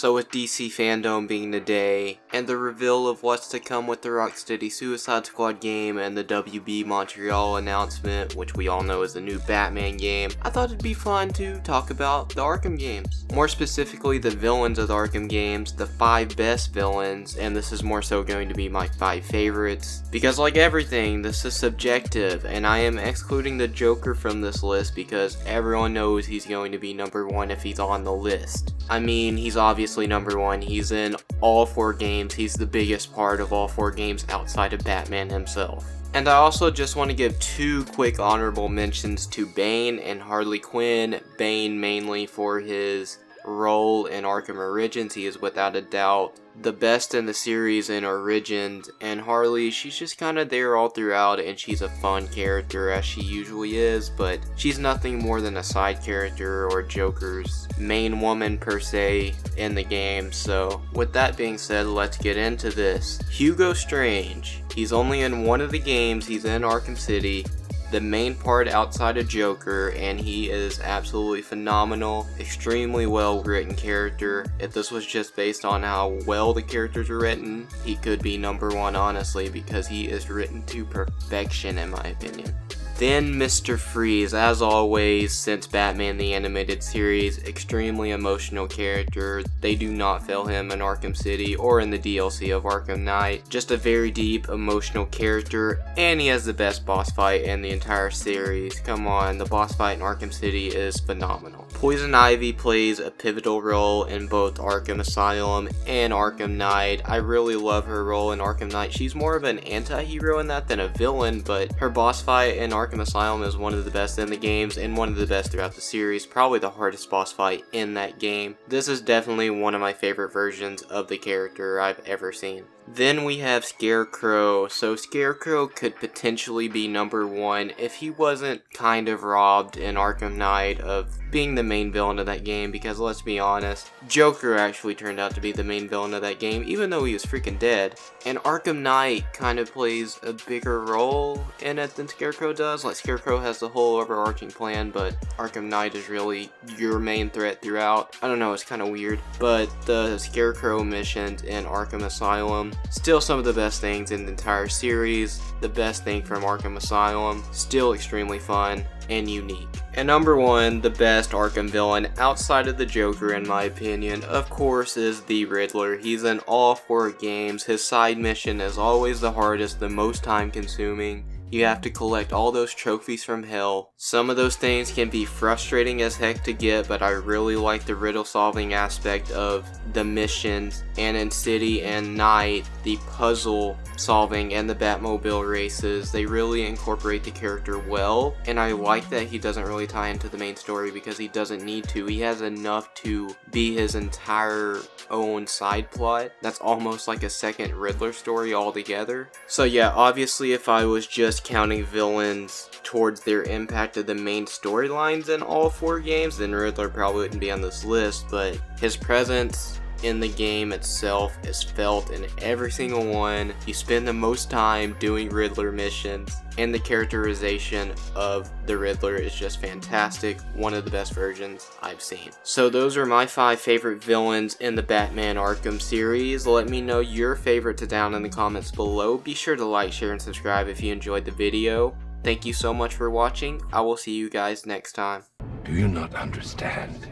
So with DC Fandome being today, and the reveal of what's to come with the Rocksteady Suicide Squad game and the WB Montreal announcement, which we all know is the new Batman game, I thought it'd be fun to talk about the Arkham games. More specifically, the villains of the Arkham games, the 5 best villains, and this is more so going to be my 5 favorites. Because like everything, this is subjective, and I am excluding the Joker from this list because everyone knows he's going to be number 1 if he's on the list. I mean, he's obviously number 1, he's in all 4 games, he's the biggest part of all 4 games outside of Batman himself. And I also just want to give 2 quick honorable mentions to Bane and Harley Quinn. Bane mainly for his role in Arkham Origins, he is without a doubt the best in the series in Origins, and Harley, she's just kind of there all throughout, and she's a fun character as she usually is, but she's nothing more than a side character or Joker's main woman per se in the game. So with that being said, let's get into this. Hugo Strange, he's only in one of the games, he's in Arkham City, the main part outside of Joker, and he is absolutely phenomenal, extremely well written character. If this was just based on how well the characters are written, he could be number 1 honestly, because he is written to perfection in my opinion. Then Mr. Freeze, as always, since Batman the Animated Series, extremely emotional character. They do not fail him in Arkham City or in the DLC of Arkham Knight. Just a very deep, emotional character, and he has the best boss fight in the entire series. Come on, the boss fight in Arkham City is phenomenal. Poison Ivy plays a pivotal role in both Arkham Asylum and Arkham Knight. I really love her role in Arkham Knight. She's more of an anti-hero in that than a villain, but her boss fight in Arkham Asylum is one of the best in the games and one of the best throughout the series, probably the hardest boss fight in that game. This is definitely one of my favorite versions of the character I've ever seen. Then we have Scarecrow. So Scarecrow could potentially be number 1 if he wasn't kind of robbed in Arkham Knight of being the main villain of that game, because let's be honest, Joker actually turned out to be the main villain of that game, even though he was freaking dead. And Arkham Knight kind of plays a bigger role in it than Scarecrow does. Like, Scarecrow has the whole overarching plan, but Arkham Knight is really your main threat throughout. I don't know, it's kind of weird. But the Scarecrow missions in Arkham Asylum, still some of the best things in the entire series. The best thing from Arkham Asylum, still extremely fun and unique. And number 1, the best Arkham villain outside of the Joker in my opinion, of course, is the Riddler. He's in all 4 games. His side mission is always the hardest, the most time consuming. You have to collect all those trophies from hell. Some of those things can be frustrating as heck to get, but I really like the riddle solving aspect of the missions, and in City and Night, the puzzle solving and the Batmobile races. They really incorporate the character well, and I like that he doesn't really tie into the main story because he doesn't need to. He has enough to be his entire own side plot. That's almost like a second Riddler story altogether. So yeah, obviously if I was just counting villains towards their impact of the main storylines in all 4 games, then Riddler probably wouldn't be on this list, but his presence in the game itself is felt in every single one. You spend the most time doing Riddler missions, and the characterization of the Riddler is just fantastic. One of the best versions I've seen. So those are my 5 favorite villains in the Batman Arkham series. Let me know your favorites down in the comments below. Be sure to like, share, and subscribe if you enjoyed the video. Thank you so much for watching. I will see you guys next time. Do you not understand?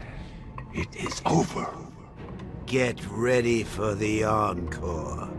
It is over. Get ready for the encore.